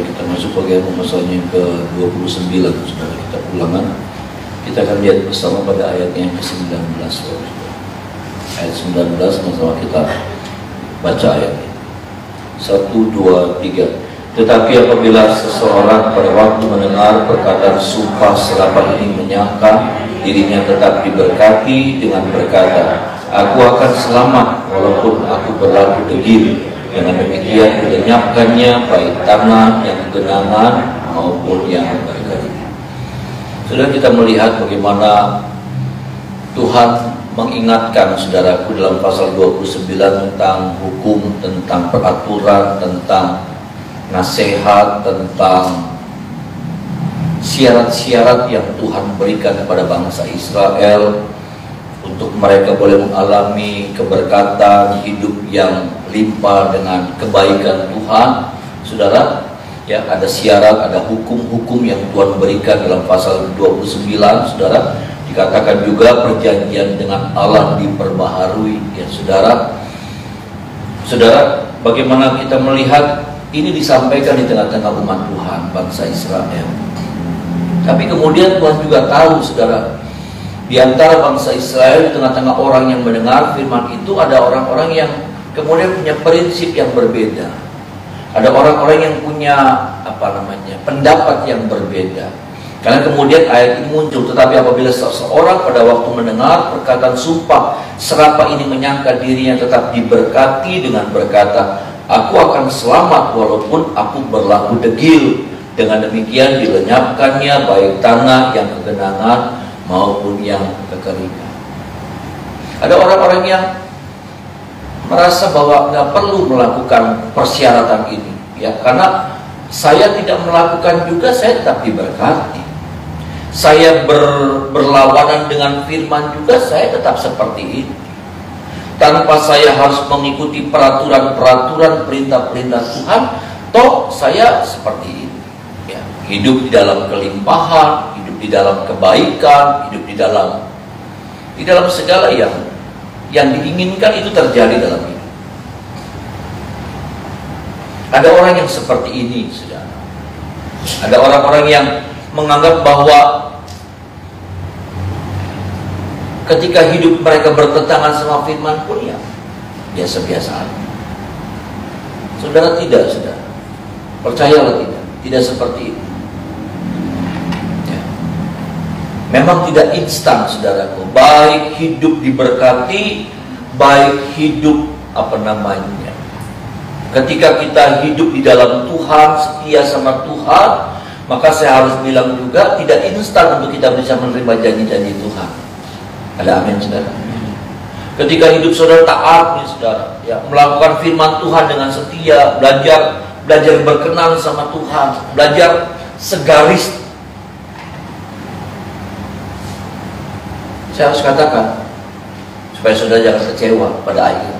Baik, kita masuk bagian pembahasannya yang ke-29, saudara. Kita ulangan. Kita akan lihat bersama pada ayatnya yang ke-19. Ayat 19, sama-sama kita baca ayatnya. 1, 2, 3. Tetapi apabila seseorang pada waktu mendengar perkataan sumpah serapah ini menyangka dirinya tetap diberkati dengan berkata, "Aku akan selamat walaupun aku berlaku degil." Dengan demikian dilenyapkannya baik tanah yang genangan maupun yang berkering. Sudah kita melihat bagaimana Tuhan mengingatkan saudaraku dalam pasal 29 tentang hukum, tentang peraturan, tentang nasihat, tentang syarat-syarat yang Tuhan berikan kepada bangsa Israel untuk mereka boleh mengalami keberkatan hidup yang limpah dengan kebaikan Tuhan. Saudara, ya, ada syarat, ada hukum-hukum yang Tuhan berikan dalam pasal 29. Saudara, dikatakan juga perjanjian dengan Allah diperbaharui, ya saudara. Saudara, bagaimana kita melihat ini disampaikan di tengah-tengah umat Tuhan, bangsa Israel. Tapi kemudian Tuhan juga tahu, saudara, di antara bangsa Israel, di tengah-tengah orang yang mendengar firman itu, ada orang-orang yang kemudian punya prinsip yang berbeda. Ada orang-orang yang punya pendapat yang berbeda. Karena kemudian ayat ini muncul, tetapi apabila seseorang pada waktu mendengar perkataan sumpah serapah ini menyangka dirinya tetap diberkati dengan berkata, "Aku akan selamat walaupun aku berlaku degil." Dengan demikian dilenyapkannya baik tanah yang kegenangan maupun yang kekeringan. Ada orang-orang yang merasa bahwa nggak perlu melakukan persyaratan ini, ya, karena saya tidak melakukan juga saya tetap diberkati. Saya berlawanan dengan firman juga saya tetap seperti ini. Tanpa saya harus mengikuti peraturan-peraturan, perintah-perintah Tuhan, toh saya seperti ini. Ya, hidup di dalam kelimpahan, hidup di dalam kebaikan, hidup di dalam segala yang diinginkan itu terjadi dalam hidup. Ada orang yang seperti ini, saudara. Ada orang-orang yang menganggap bahwa ketika hidup mereka bertentangan sama firman pun ya biasa-biasa aja. Saudara, tidak, saudara. Percayalah, tidak seperti itu. Ya. Memang tidak instan, saudaraku. Baik hidup diberkati, baik hidup ketika kita hidup di dalam Tuhan, setia sama Tuhan, maka saya harus bilang juga tidak instan untuk kita bisa menerima janji-janji Tuhan. Ada amin, saudara? Ketika hidup saudara taat, saudara, ya, melakukan firman Tuhan dengan setia, belajar berkenan sama Tuhan, belajar segaris. Saya harus katakan supaya saudara jangan kecewa pada akhirnya.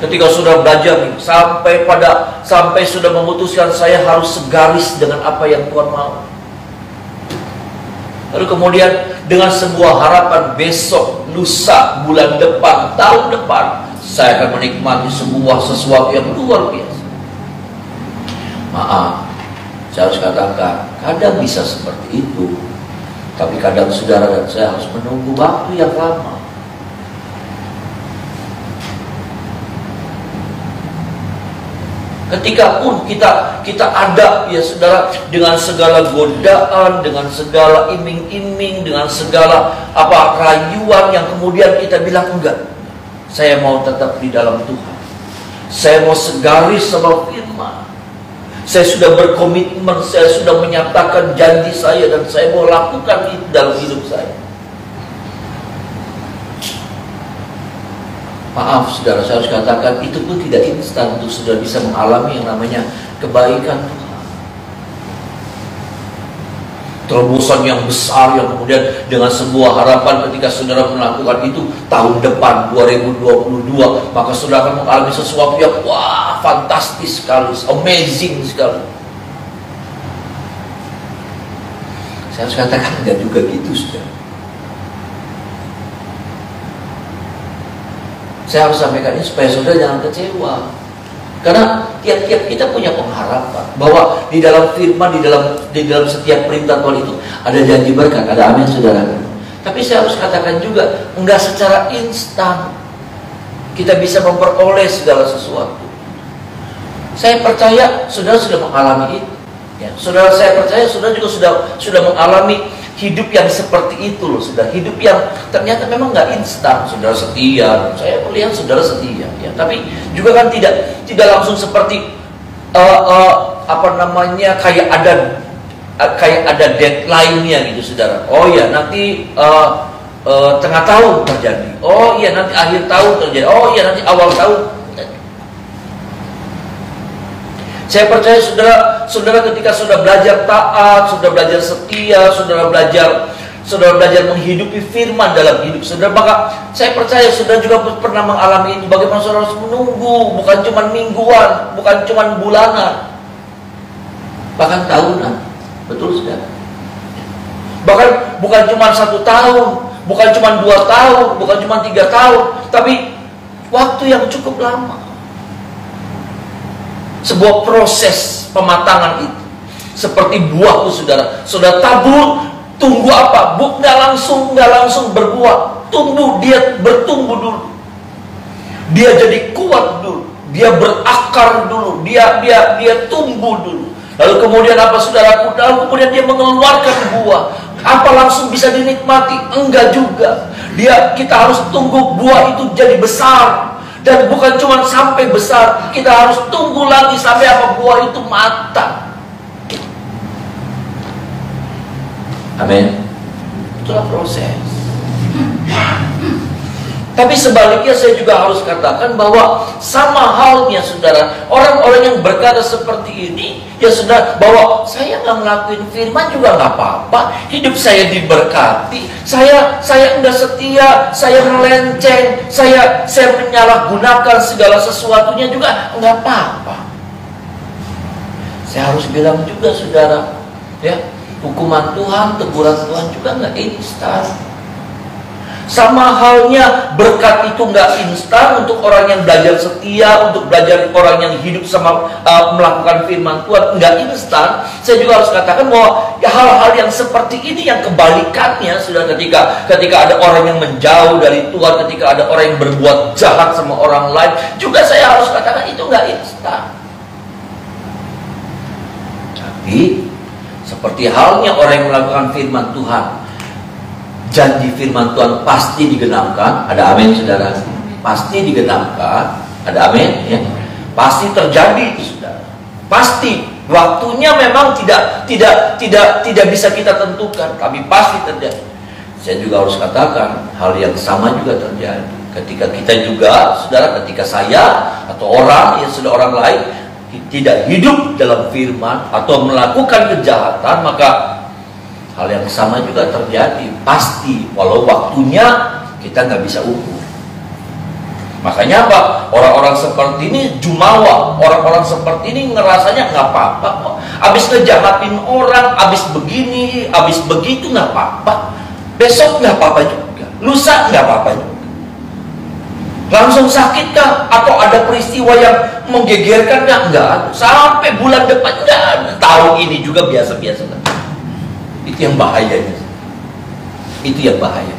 Ketika sudah belajar sampai sudah memutuskan saya harus segaris dengan apa yang Tuhan mau. Lalu kemudian dengan sebuah harapan besok, lusa, bulan depan, tahun depan saya akan menikmati sesuatu yang luar biasa. Maaf, saya harus katakan, kadang bisa seperti itu. Tapi kadang saudara dan saya harus menunggu waktu yang lama. Ketika pun kita ada, ya saudara, dengan segala godaan, dengan segala iming-iming, dengan segala rayuan yang kemudian kita bilang enggak. Saya mau tetap di dalam Tuhan. Saya mau segaris sama firman. Saya sudah berkomitmen, saya sudah menyatakan janji saya dan saya mau lakukan itu dalam hidup saya. Maaf, saudara, saya harus katakan itu pun tidak instan untuk saudara bisa mengalami yang namanya kebaikan Tuhan. Terobosan yang besar yang kemudian dengan sebuah harapan ketika saudara melakukan itu tahun depan 2022, maka saudara akan mengalami sesuatu yang wah, fantastis sekali, amazing sekali. Saya harus katakan tidak juga gitu, saudara. Saya harus sampaikan ini supaya saudara jangan kecewa. Karena tiap-tiap kita punya pengharapan bahwa di dalam firman, di dalam setiap perintah Tuhan itu ada janji berkat, ada amin saudara. Tapi saya harus katakan juga, enggak secara instan kita bisa memperoleh segala sesuatu. Saya percaya saudara sudah mengalami itu. Ya, saudara, saya percaya saudara juga sudah mengalami hidup yang seperti itu loh, sudah hidup yang ternyata memang nggak instan. Saudara setia, saya melihat saudara setia, ya. Tapi juga kan tidak langsung seperti kayak ada deadline-nya gitu, saudara. Oh ya nanti tengah tahun terjadi. Oh iya nanti akhir tahun terjadi. Oh iya nanti awal tahun. Saya percaya saudara ketika sudah belajar taat, sudah belajar setia, saudara belajar menghidupi firman dalam hidup saudara, maka saya percaya saudara juga pernah mengalami itu. Bagaimana saudara harus menunggu, bukan cuma mingguan, bukan cuma bulanan, bahkan tahunan. Betul saudara. Bahkan bukan cuma 1 tahun, bukan cuma 2 tahun, bukan cuma 3 tahun, tapi waktu yang cukup lama. Sebuah proses pematangan itu seperti buah tuh saudara tabur, tunggu apa? Nggak langsung berbuah. Tunggu, dia bertumbuh dulu, dia jadi kuat dulu, dia berakar dulu, dia tumbuh dulu. Lalu kemudian apa saudaraku? Lalu kemudian dia mengeluarkan buah. Apa langsung bisa dinikmati? Enggak juga. Kita harus tunggu buah itu jadi besar. Dan bukan cuma sampai besar, kita harus tunggu lagi sampai apa? Buah itu matang. Amin. Itulah proses. Tapi sebaliknya saya juga harus katakan bahwa sama halnya saudara, orang-orang yang berkata seperti ini, ya saudara, bahwa saya nggak ngelakuin firman juga nggak apa-apa, hidup saya diberkati, saya enggak setia, saya melenceng, saya menyalahgunakan segala sesuatunya juga nggak apa-apa. Saya harus bilang juga saudara, ya, hukuman Tuhan, teguran Tuhan juga nggak instan. Sama halnya berkat itu nggak instan untuk orang yang belajar setia, untuk belajar orang yang hidup sama melakukan firman Tuhan, nggak instan. Saya juga harus katakan bahwa ya, hal-hal yang seperti ini yang kebalikannya sudah ketika ada orang yang menjauh dari Tuhan, ketika ada orang yang berbuat jahat sama orang lain, juga saya harus katakan itu nggak instan. Tapi seperti halnya orang yang melakukan firman Tuhan, janji firman Tuhan pasti digenapkan. Ada amin saudara. Pasti digenapkan. Ada amin ya. Pasti terjadi saudara. Pasti. Waktunya memang tidak bisa kita tentukan, tapi pasti terjadi. Saya juga harus katakan hal yang sama juga terjadi ketika kita juga saudara, ketika saya atau orang yang sudah orang lain tidak hidup dalam firman atau melakukan kejahatan, maka hal yang sama juga terjadi, pasti, walau waktunya kita nggak bisa ukur. Makanya apa? Orang-orang seperti ini jumawa, orang-orang seperti ini ngerasanya nggak apa-apa kok. Abis ngejahatin orang, abis begini, abis begitu nggak apa-apa. Besok nggak apa-apa juga, lusa nggak apa-apa juga. Langsung sakit kah? Atau ada peristiwa yang menggegerkan? Nggak. Sampai bulan depan nggak. Tahun ini juga biasa-biasa. Itu yang bahayanya. Itu yang bahaya.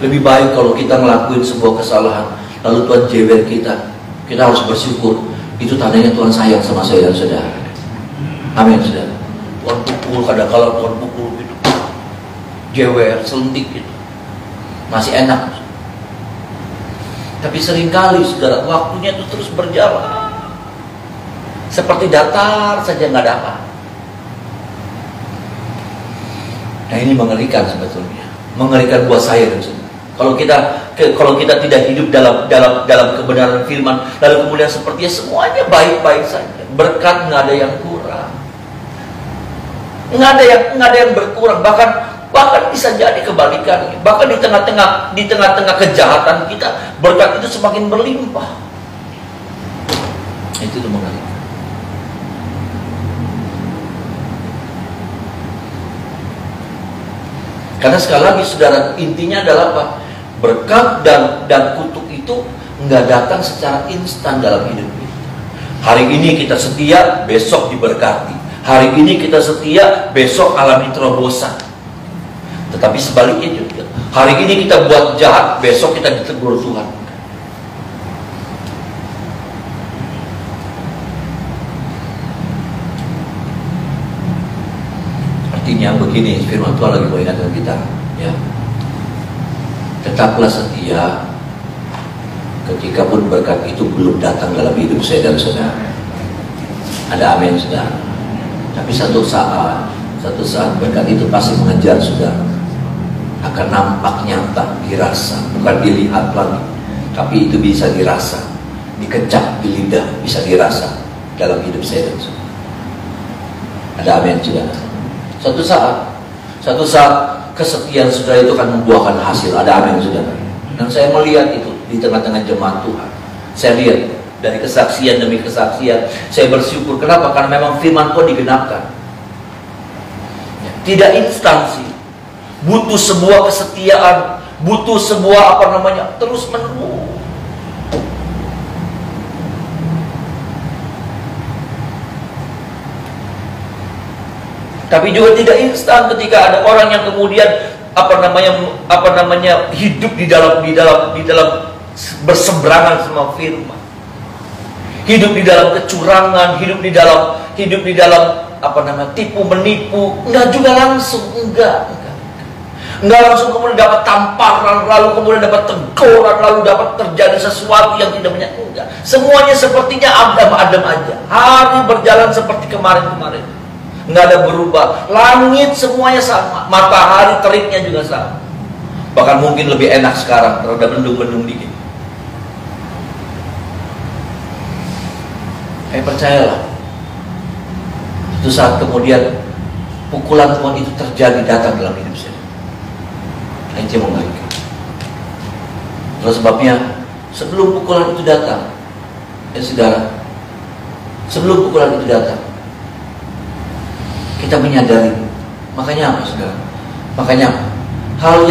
Lebih baik kalau kita ngelakuin sebuah kesalahan, lalu Tuhan jewer kita. Kita harus bersyukur. Itu tandanya Tuhan sayang sama saya dan saudara. Amin saudara. Tuhan pukul, kadang-kadang Tuhan pukul gitu. Jewer, selentik gitu. Masih enak. Tapi seringkali saudara, waktunya itu terus berjalan. Seperti datar saja nggak ada apa. Nah ini mengerikan sebetulnya, mengerikan buat saya dan saudara. Kalau kita tidak hidup dalam kebenaran firman, lalu kemudian sepertinya semuanya baik-baik saja, berkat nggak ada yang kurang, nggak ada yang berkurang, bahkan bisa jadi kebalikannya. Bahkan di tengah-tengah kejahatan kita, berkat itu semakin berlimpah. Itu tuh mengerikan. Karena sekali lagi saudara, intinya adalah apa? Berkat dan kutuk itu itu nggak datang secara instan dalam hidup kita. Hari ini kita setia, besok diberkati. Hari ini kita setia, besok alami terobosan. Tetapi sebaliknya juga, hari ini kita buat jahat, besok kita ditegur Tuhan. Artinya begini, firman Tuhan lagi mengingatkan kita, ya. Tetaplah setia ketika pun berkat itu belum datang dalam hidup saya dan saudara. Ada amin, saudara. Tapi satu saat berkat itu pasti mengejar saudara. Akan nampak nyata, dirasa, bukan dilihat lagi, tapi itu bisa dirasa, dikecap di lidah, bisa dirasa dalam hidup saya dan saudara. Ada amin, saudara. Satu saat kesetiaan saudara itu akan membuahkan hasil. Ada amin, saudara. Dan saya melihat itu di tengah-tengah jemaat Tuhan. Saya lihat dari kesaksian demi kesaksian. Saya bersyukur. Kenapa? Karena memang firman Tuhan digenapkan. Tidak instansi. Butuh sebuah kesetiaan, butuh sebuah terus menerus. Tapi juga tidak instan ketika ada orang yang kemudian hidup di dalam berseberangan sama firman. Hidup di dalam kecurangan, hidup di dalam tipu menipu, enggak juga langsung, enggak langsung kemudian dapat tamparan, lalu kemudian dapat teguran, lalu dapat terjadi sesuatu yang tidak banyak, enggak. Semuanya sepertinya adem-adem aja. Hari berjalan seperti kemarin-kemarin. Enggak ada berubah. Langit semuanya sama, matahari teriknya juga sama. Bahkan mungkin lebih enak sekarang, terhadap mendung-mendung dikit. Percayalah, itu saat kemudian pukulan Tuhan itu terjadi datang dalam hidup saya. Itu yang mengerikan. Itulah sebabnya sebelum pukulan itu datang, saudara, sebelum pukulan itu datang, kita menyadari. Makanya apa, saudara? Makanya hal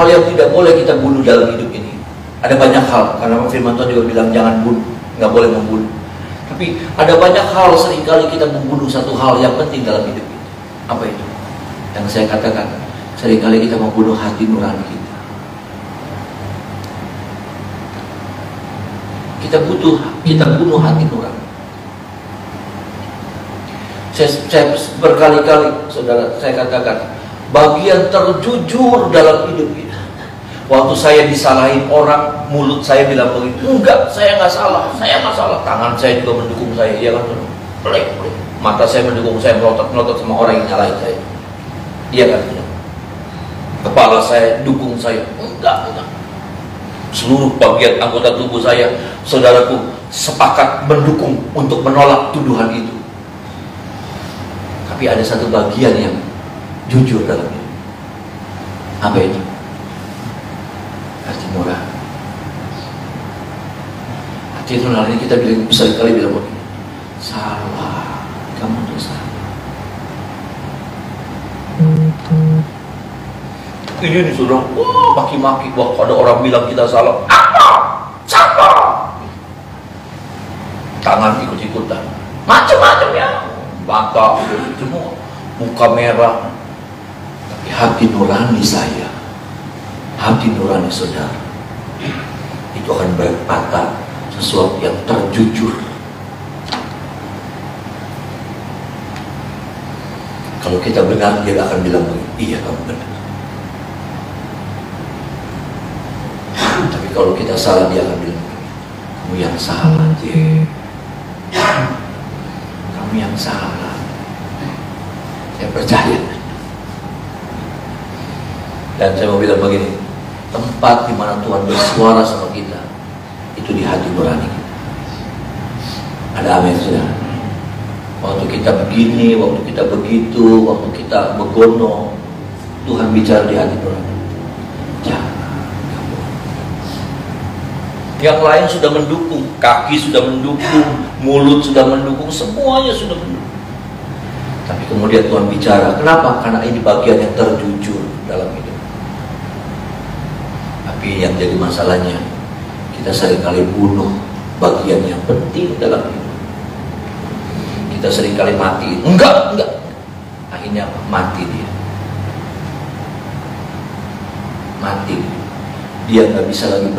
yang tidak boleh kita bunuh dalam hidup ini. Ada banyak hal, karena firman Tuhan juga bilang jangan bunuh, nggak boleh membunuh. Tapi ada banyak hal, seringkali kita membunuh satu hal yang penting dalam hidup kita. Apa itu? Yang saya katakan, seringkali kita membunuh hati nurani kita. Kita bunuh hati nurani. Saya berkali-kali, saudara, saya katakan, bagian terjujur dalam hidup kita. Waktu saya disalahin orang, mulut saya bilang begitu. Enggak, saya nggak salah, Tangan saya juga mendukung saya, iya kan? Pelek. Mata saya mendukung saya, melotot sama orang yang nyalahin saya. Iya kan? Kepala saya dukung saya. Enggak. Seluruh bagian anggota tubuh saya, saudaraku, sepakat mendukung untuk menolak tuduhan itu. Tapi ada satu bagian yang jujur dalamnya. Apa itu? Hati nurani. Hati nurani kita bisa sekali bilang begini, salah, kamu tuh salah. Ini disuruh, maki-maki. Wah, ada orang bilang kita salah. Apa? Siapa? Tangan ikut-ikutan, macam-macam ya. Bangka, semua, muka merah. Tapi hati nurani saya, hati nurani saudara, itu akan berkata sesuatu yang terjujur. Kalau kita benar, dia akan bilang, iya kamu benar. Tapi kalau kita salah, dia akan bilang, kamu yang salah, kamu yang salah. Saya percaya. Dan saya mau bilang begini, tempat di mana Tuhan bersuara sama kita itu di hati nurani kita. Ada amin, saudara? Waktu kita begini, waktu kita begitu, waktu kita begono, Tuhan bicara di hati nurani. Jangan. Yang lain sudah mendukung, kaki sudah mendukung, mulut sudah mendukung, semuanya sudah mendukung. Tapi kemudian Tuhan bicara. Kenapa? Karena ini bagian yang terjujur dalam hidup. Tapi yang jadi masalahnya, Kita seringkali bunuh bagian yang penting dalam hidup. Kita seringkali mati. Enggak. Akhirnya mati dia. Mati. Dia nggak bisa lagi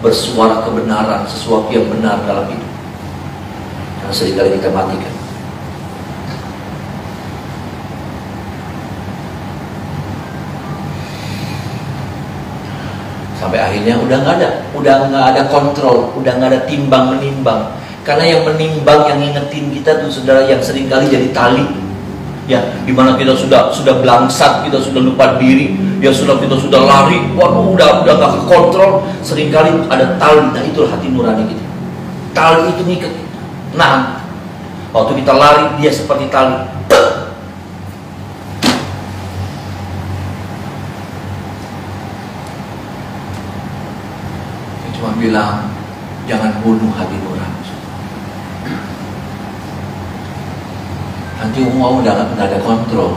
bersuara kebenaran, sesuatu yang benar dalam hidup. Karena seringkali kita matikan. Sampai akhirnya udah nggak ada kontrol, udah nggak ada timbang menimbang. Karena yang menimbang, yang ngingetin kita tuh saudara, yang seringkali jadi tali. Ya, dimana kita sudah belangsat, kita sudah lupa diri, ya kita sudah lari, waduh udah gak kontrol, seringkali ada tali. Nah itulah hati nurani kita. Tali itu ngikat. Nah, waktu kita lari, dia seperti tali. Dia cuma bilang, jangan bunuh hati nurani. Nanti mau udah nggak ada kontrol,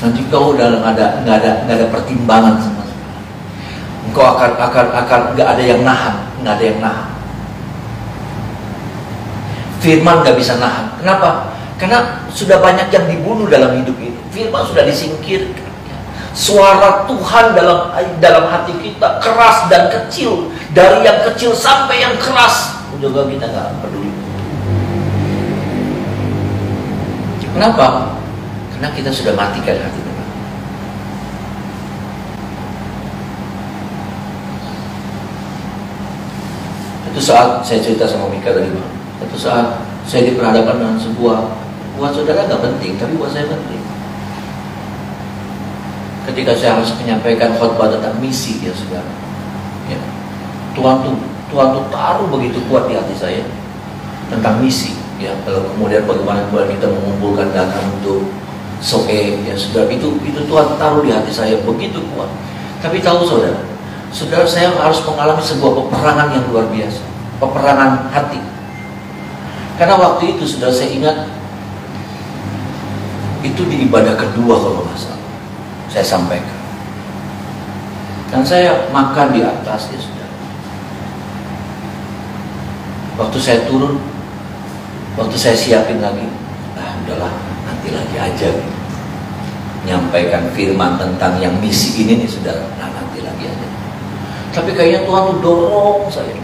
nanti kau udah nggak ada pertimbangan sama sekali. Engkau akan nggak ada yang nahan, Firman nggak bisa nahan. Kenapa? Karena sudah banyak yang dibunuh dalam hidup ini. Firman sudah disingkirkan. Suara Tuhan dalam hati kita keras dan kecil, dari yang kecil sampai yang keras, juga kita nggak peduli. Kenapa? Karena kita sudah matikan hati kita. Satu saat saya cerita sama Mika tadi, satu saat saya diperhadapkan dengan sebuah, buat saudara gak penting, tapi buat saya penting. Ketika saya harus menyampaikan khotbah tentang misi, ya saudara, ya, Tuhan tuh taruh begitu kuat di hati saya tentang misi. Ya, kalau kemudian bagaimana kita mengumpulkan dana untuk soe, ya saudara, itu Tuhan taruh di hati saya begitu kuat. Tapi tahu saudara, saya harus mengalami sebuah peperangan yang luar biasa, peperangan hati. Karena waktu itu saudara, saya ingat itu di ibadah kedua kalau nggak salah, saya sampaikan. Dan saya makan di atas, ya saudara. Waktu saya turun, waktu saya siapin lagi, udahlah nanti lagi aja gitu. Nyampaikan firman tentang yang misi ini nih saudara, nanti lagi aja. Tapi kayaknya Tuhan tuh dorong saya.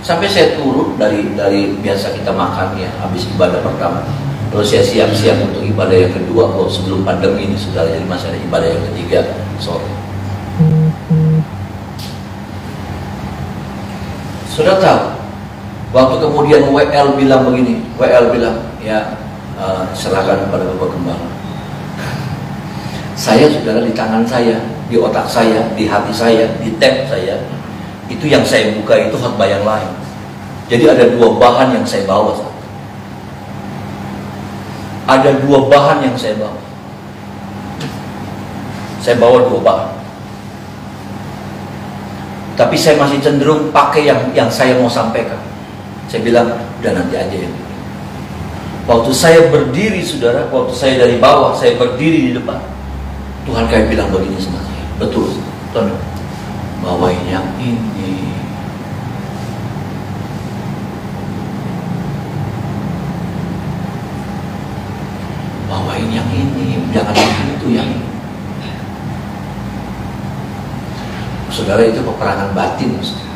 Sampai saya turun dari biasa kita makan ya, habis ibadah pertama. Lalu saya siap-siap untuk ibadah yang kedua, sebelum pandemi ini saudara, jadi masih ada ibadah yang ketiga sore. Sudah tahu? Waktu kemudian WL bilang begini, ya serahkan kepada Bapak Gembala. Saya saudara, di tangan saya, di otak saya, di hati saya, di tab saya, itu yang saya buka itu khotbah yang lain. Jadi ada dua bahan yang saya bawa. Ada dua bahan yang saya bawa. Saya bawa dua bahan. Tapi saya masih cenderung pakai yang saya mau sampaikan. Saya bilang, udah nanti aja ya. Waktu saya berdiri saudara, waktu saya dari bawah, saya berdiri di depan, Tuhan kayak bilang begini sama saya. Betul, Tuhan, bawain yang ini. Bawain yang ini, jangan yang itu, yang ini. Saudara, itu peperangan batin, saudara.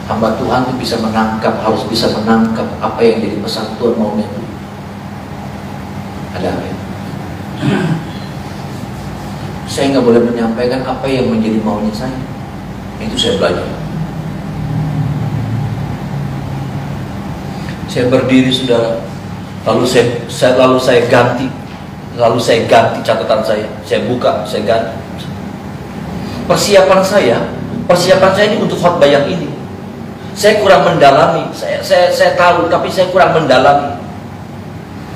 Hamba Tuhan itu bisa menangkap, harus bisa menangkap apa yang jadi pesan Tuhan maunya itu. Ada apa ya? Saya nggak boleh menyampaikan apa yang menjadi maunya saya. Itu saya belajar. Saya berdiri saudara, lalu saya ganti catatan saya buka, saya ganti. Persiapan saya ini untuk khotbah yang ini. Saya kurang mendalami, saya tahu, tapi saya kurang mendalami.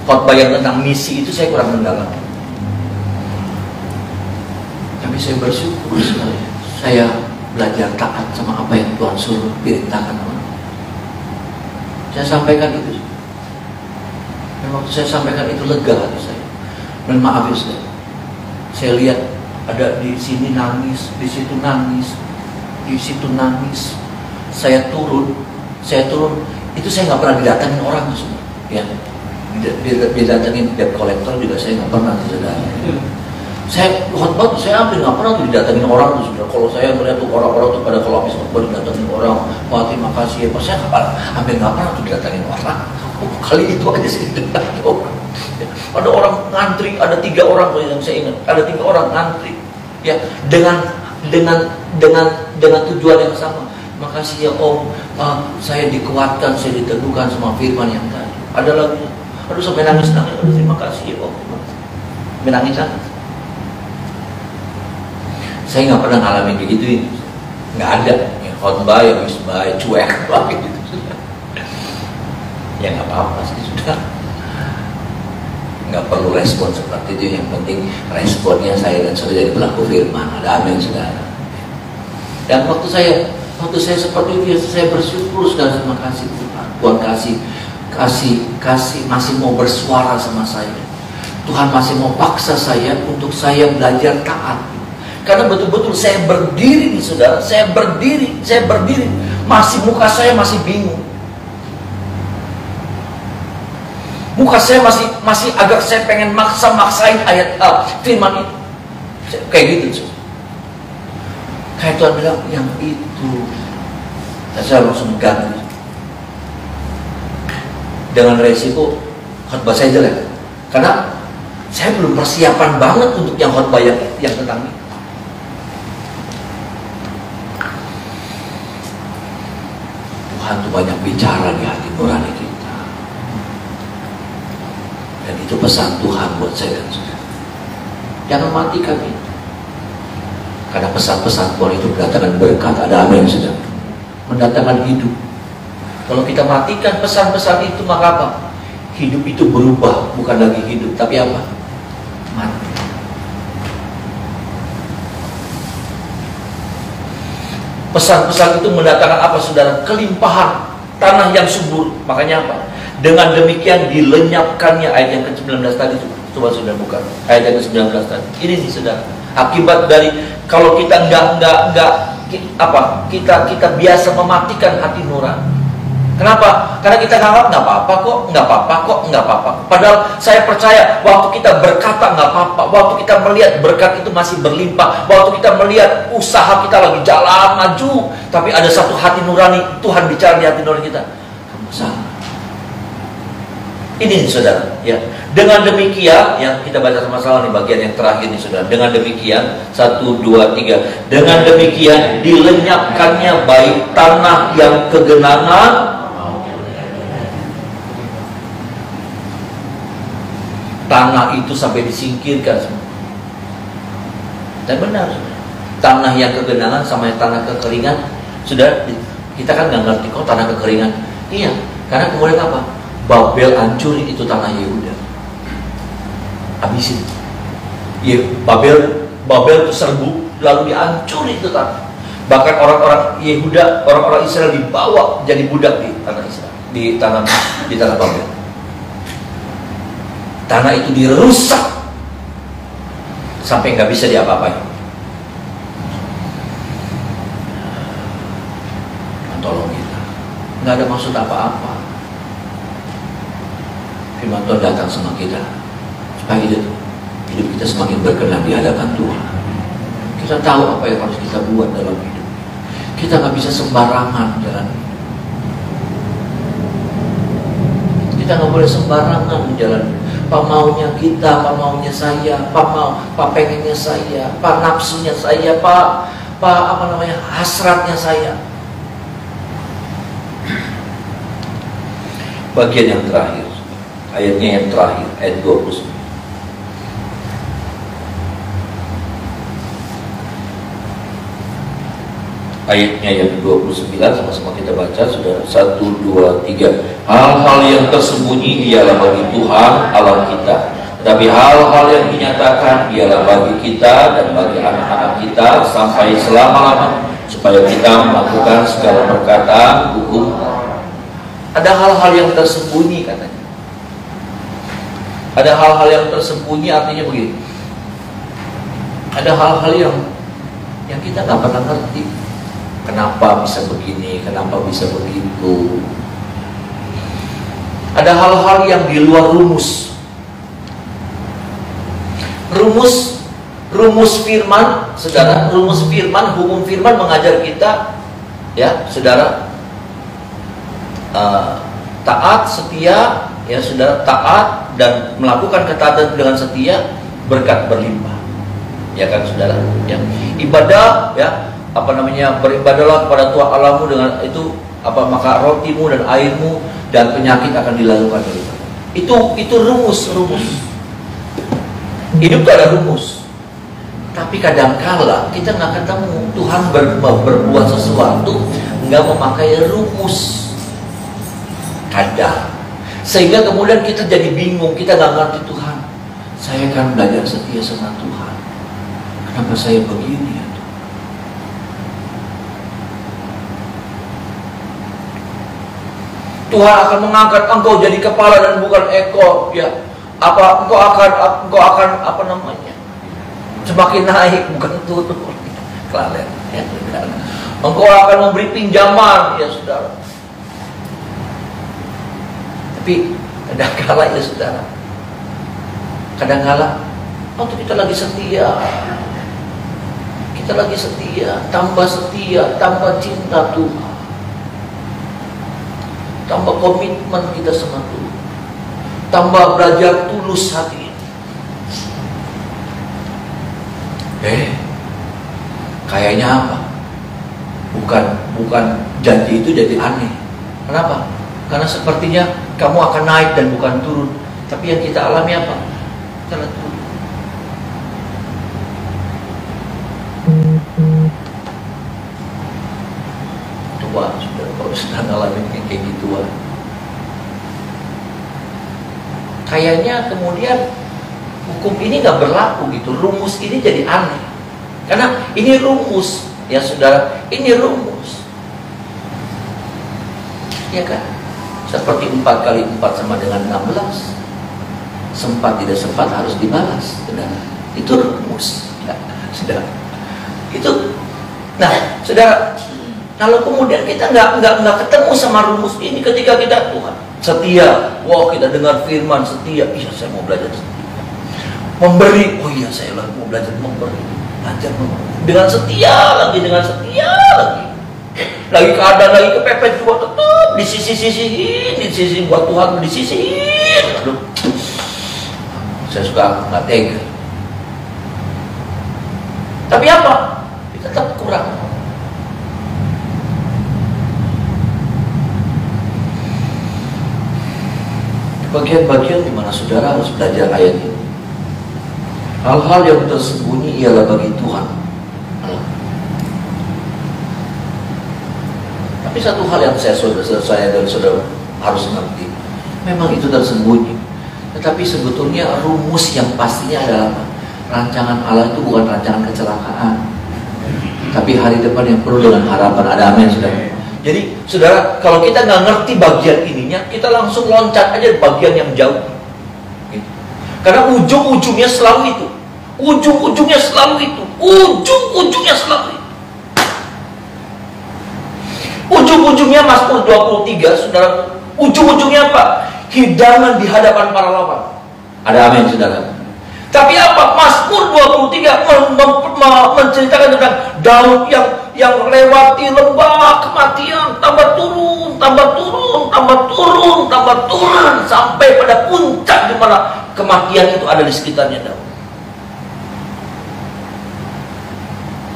Khotbah yang tentang misi itu saya kurang mendalami. Tapi saya bersyukur sekali, saya belajar taat sama apa yang Tuhan suruh perintahkan. Saya sampaikan itu. Dan waktu saya sampaikan itu lega hati saya. Dan maaf ya, saya lihat ada di sini nangis, di situ nangis. di situ nangis. Saya turun, itu saya nggak pernah didatangin orang, ya. Didatangin debt collector juga saya nggak pernah, saudara. Saya khotbah tuh saya hampir nggak pernah tuh didatangin orang tuh, saudara. Kalau saya melihat tuh orang-orang tuh pada kalau habis khotbah didatangin orang, Pak terima kasih ya Pak, saya hampir nggak pernah tuh didatangin orang. Kali itu aja sih didatangin orang. Ada orang ngantri, ada 3 orang yang saya ingat, ada 3 orang ngantri, ya, dengan tujuan yang sama. Makasih ya Om, saya dikuatkan, saya diteguhkan sama firman yang tadi. Ada lagi, aduh sampai nangis. Aduh terima kasih ya Om, menangis. Saya nggak pernah ngalamin kayak gitu, nggak ada. Ya, khotbah ya wisbah, cuek lagi gitu. Ya nggak apa-apa sih, sudah. Nggak perlu respon seperti itu. Yang penting responnya saya dan saudara jadi pelaku firman. Ada amin, saudara. Dan waktu saya seperti itu, saya bersyukur sekali, terima kasih Tuhan. Tuhan kasih masih mau bersuara sama saya. Tuhan masih mau paksa saya untuk saya belajar taat. Karena betul-betul saya berdiri nih, saudara. Saya berdiri. Muka saya masih bingung. Muka saya masih agak saya pengen maksain ayat firman itu. Kayak gitu, saudara. Kayak Tuhan bilang, yang itu. Dan saya langsung ganti. Dengan resiko khotbah saya jelek. Karena saya belum persiapan banget untuk yang khotbah yang tentang ini. Tuhan tuh banyak bicara di hati nurani kita. Dan itu pesan Tuhan buat saya dan saudara. Jangan matikan itu. Karena pesan-pesan Tuhan itu mendatangkan berkat. Ada amin, saudara. Mendatangkan hidup. Kalau kita matikan pesan-pesan itu, maka apa? Hidup itu berubah. Bukan lagi hidup, tapi apa? Mati. Pesan-pesan itu mendatangkan apa, saudara? Kelimpahan, tanah yang subur. Makanya apa? Dengan demikian dilenyapkannya, ayat yang ke-19 tadi. Coba saudara buka ayat yang ke-19 tadi. Ini nih, saudara. Akibat dari kalau kita kita biasa mematikan hati nurani. Kenapa? Karena kita nganggap nggak apa-apa. Padahal saya percaya waktu kita berkata nggak apa-apa, waktu kita melihat berkat itu masih berlimpah, waktu kita melihat usaha kita lagi jalan maju, tapi ada satu hati nurani, Tuhan bicara di hati nurani kita, kamu salah. Ini saudara, ya. Dengan demikian, yang kita baca sama-sama nih bagian yang terakhir nih saudara. Dengan demikian, 1, 2, 3. Dengan demikian dilenyapkannya baik tanah yang kegenangan, tanah itu sampai disingkirkan semua. Dan benar, tanah yang kegenangan sama yang tanah kekeringan, sudah kita kan nggak ngerti kok tanah kekeringan. Iya, karena kemudian apa? Babel hancurin itu tanah Yehuda, habisin. Ya, Babel itu serbu, lalu dihancurin itu tanah. Bahkan orang-orang Yehuda, orang-orang Israel dibawa jadi budak di tanah Israel, di tanah Babel. Tanah itu dirusak sampai nggak bisa diapa-apain. Tolong kita, nggak ada maksud apa-apa. Firman Tuhan datang sama kita supaya hidup kita semakin berkenan di hadapan Tuhan. Kita tahu apa yang harus kita buat dalam hidup. Kita nggak bisa sembarangan jalan hidup. Kita nggak boleh sembarangan jalan hidup. Apa maunya kita, apa maunya saya, apa pengennya saya, apa nafsunya saya, apa hasratnya saya. Bagian yang terakhir, ayatnya yang terakhir, ayat 29. Ayatnya yang 29, sama-sama kita baca, saudara. 1, 2, 3. Hal-hal yang tersembunyi ialah bagi Tuhan Allah kita, tetapi hal-hal yang dinyatakan ialah bagi kita dan bagi anak-anak kita sampai selama-lamanya, supaya kita melakukan segala perkataan hukum. Ada hal-hal yang tersembunyi, katanya. Ada hal-hal yang tersembunyi, artinya begini. Ada hal-hal yang kita nggak pernah ngerti. Kenapa bisa begini? Kenapa bisa begitu? Ada hal-hal yang di luar rumus. Rumus firman, saudara, rumus firman, hukum firman mengajar kita, ya, saudara, taat, setia, ya, saudara, taat dan melakukan ketaatan dengan setia, berkat berlimpah, ya kan, saudara, ya. Ibadah, ya, beribadahlah kepada Tuhan Allahmu dengan itu, maka rotimu dan airmu dan penyakit akan dilalukan daripada. Itu rumus. Hidup itu ada rumus. Tapi kadangkala kita nggak ketemu Tuhan berbuat sesuatu nggak memakai rumus. Kadang, sehingga kemudian kita jadi bingung, kita nggak ngerti Tuhan. Saya kan belajar setia sama Tuhan. Kenapa saya begini ya? Tuhan akan mengangkat engkau jadi kepala dan bukan ekor, ya. Engkau akan semakin naik bukan turun. Kelalen, ya. Engkau akan memberi pinjaman, ya, saudara. Tapi kadang-kala, ya, saudara, kadang-kala waktu kita lagi setia, tambah setia, tambah cinta Tuhan, tambah komitmen kita sama Tuhan, tambah belajar tulus hati. Kayaknya apa? Bukan janji itu jadi aneh. Kenapa? Karena sepertinya kamu akan naik dan bukan turun. Tapi yang kita alami apa? Kita turun. Coba, sudah, kalau sudah ngalamin kayak gituan, kayaknya kemudian hukum ini nggak berlaku gitu, rumus ini jadi aneh. Karena ini rumus, ya, saudara, ini rumus, ya kan? Seperti 4 kali 4 sama dengan 16. Sempat tidak sempat harus dibalas, saudara. Itu rumus, ya, saudara. Itu, nah, saudara, kalau kemudian kita nggak ketemu sama rumus ini ketika kita Tuhan setia, kita dengar firman setia, iya saya mau belajar setia. Memberi, iya saya mau belajar memberi, dengan setia lagi, lagi keadaan lagi kepepet juga tetap disisi buat Tuhan disisihin. Aduh, saya suka nggak tega. Tapi apa? Tetap kurang. Bagian-bagian di mana saudara harus belajar ayat ini. Hal-hal yang tersembunyi ialah bagi Tuhan. Tapi satu hal yang saya dan saudara harus mengerti, memang itu tersembunyi. Tetapi sebetulnya rumus yang pastinya adalah apa? Rancangan Allah itu bukan rancangan kecelakaan, tapi hari depan yang penuh dengan harapan. Ada amin, saudara. Jadi, saudara, kalau kita nggak ngerti bagian ininya, kita langsung loncat aja bagian yang jauh. Gitu. Karena ujung-ujungnya selalu itu. Ujung-ujungnya selalu itu. Ujung-ujungnya Mazmur 23, saudara. Ujung-ujungnya apa? Hidangan di hadapan para lawan. Ada amin, saudara. Tapi apa? Mazmur 23 menceritakan tentang Daud yang lewati lembah kematian, tambah turun, sampai pada puncak di mana kematian itu ada di sekitarnya Daud.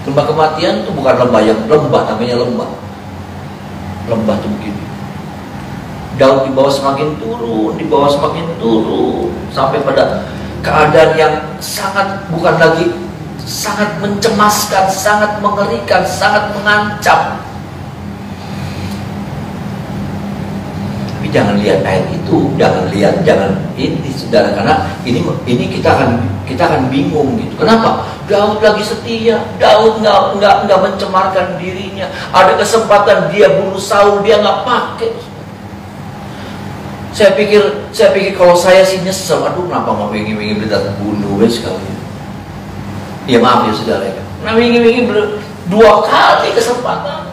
Lembah kematian itu bukan lembah, namanya lembah. Lembah itu begini. Daud dibawa semakin turun, sampai pada keadaan yang sangat mencemaskan, sangat mengerikan, sangat mengancam. Tapi jangan lihat ayat itu, jangan ini, saudara, karena ini kita akan bingung gitu. Kenapa? Daud lagi setia, Daud nggak mencemarkan dirinya. Ada kesempatan dia bunuh Saul, dia nggak pakai. Saya pikir kalau saya sih nyesel, aduh kenapa mau wingi-wingi berita bunuh sekali. Ya maaf ya saudara ya. Nah wingi-wingi 2 kali kesempatan.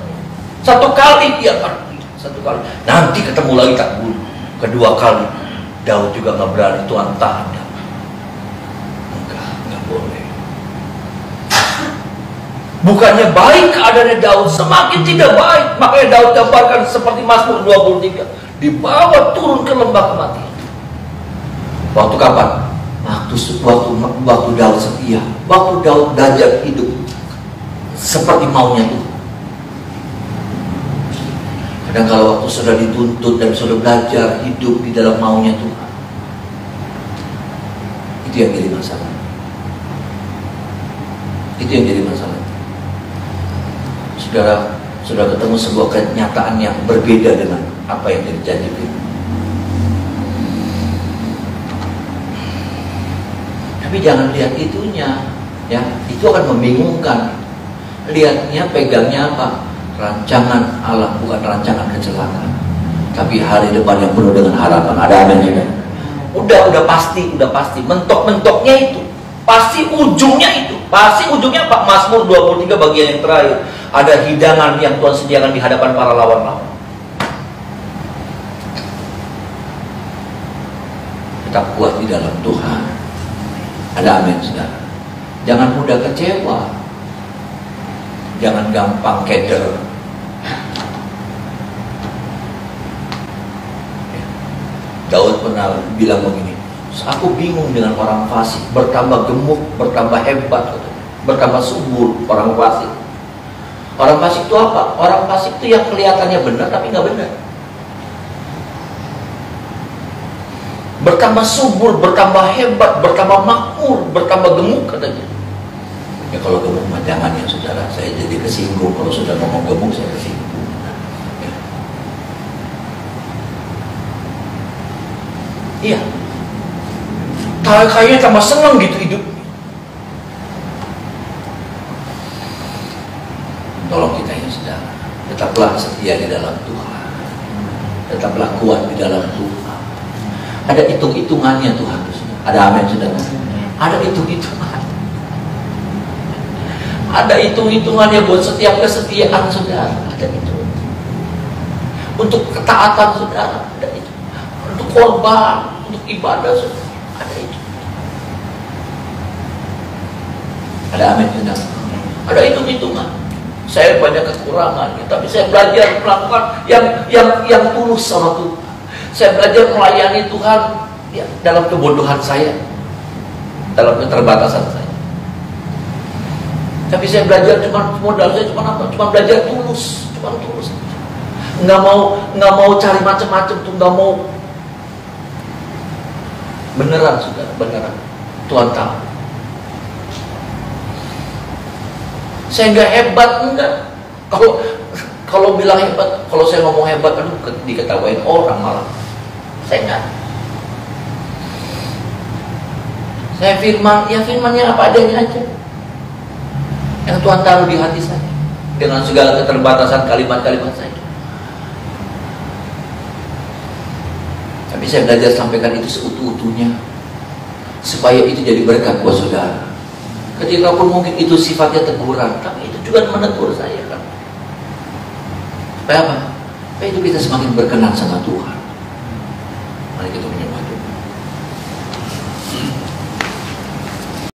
Satu kali dia akan, satu kali. Nanti ketemu lagi tak bunuh. Kedua kali Daud juga nggak berani, Tuhan tahan dia. Nggak boleh. Bukannya baik keadaannya Daud, semakin tidak baik. Makanya Daud gambarkan seperti Mazmur 23, dibawa turun ke lembah kematian. Waktu kapan? Waktu Daud setia, waktu Daud belajar hidup seperti maunya Tuhan. Kadang kalau waktu sudah dituntut dan sudah belajar hidup di dalam maunya Tuhan, itu yang jadi masalah. Itu yang jadi masalah. Sudah ketemu sebuah kenyataan yang berbeda dengan apa yang dijanjikan. Tapi jangan lihat itunya, ya, itu akan membingungkan. Lihatnya, pegangnya apa? Rancangan Allah, bukan rancangan kecelakaan, tapi hari depan yang penuh dengan harapan. Ada amin ya? Udah pasti, mentok-mentoknya itu, pasti ujungnya itu, pasti ujungnya Pak. Mazmur 23 bagian yang terakhir, ada hidangan yang Tuhan sediakan di hadapan para lawan-lawan. Tetap kuat di dalam Tuhan. Ada amin, saudara. Jangan mudah kecewa, jangan gampang keder. Daud pernah bilang begini, aku bingung dengan orang fasik, bertambah gemuk, bertambah hebat, bertambah subur. Orang fasik, orang fasik itu apa? Orang fasik itu yang kelihatannya benar tapi nggak benar. Bertambah subur, bertambah hebat, bertambah makmur, bertambah gemuk katanya. Ya kalau gemuk mah jangan ya saudara, saya jadi kesinggung kalau sudah ngomong gemuk, saya kesinggung. Ya. Iya, kayaknya tambah senang gitu hidup. Tolong kita ya saudara, tetaplah setia di dalam Tuhan, tetaplah kuat di dalam Tuhan. Ada hitung-hitungannya Tuhan. Ada amin saudara. Ada hitung-hitungan. Ada hitung-hitungannya buat setiap kesetiaan saudara. Ada itu. Untuk ketaatan saudara. Ada itu. Untuk korban, untuk ibadah saudara. Ada itu. Ada amin saudara. Ada hitung-hitungan. Saya banyak kekurangan, tapi saya belajar melakukan yang tulus sama Tuhan. Saya belajar melayani Tuhan ya, dalam kebodohan saya, dalam keterbatasan saya. Tapi saya belajar modal saya cuma apa? Cuma belajar tulus, cuma tulus. Nggak mau cari macam-macam tuh, nggak mau. Beneran saudara, beneran. Tuhan tahu. Saya nggak hebat, enggak. Kalau bilang hebat, kalau saya ngomong hebat, aduh diketawain orang malah. Saya enggak. Saya firmannya apa adanya aja. Yang Tuhan taruh di hati saya. Dengan segala keterbatasan kalimat-kalimat saya. Tapi saya belajar sampaikan itu seutuh-utuhnya. Supaya itu jadi berkat buat saudara. Ketika pun mungkin itu sifatnya teguran, tapi itu juga menegur saya kan. Supaya apa? Supaya itu kita semakin berkenan sama Tuhan.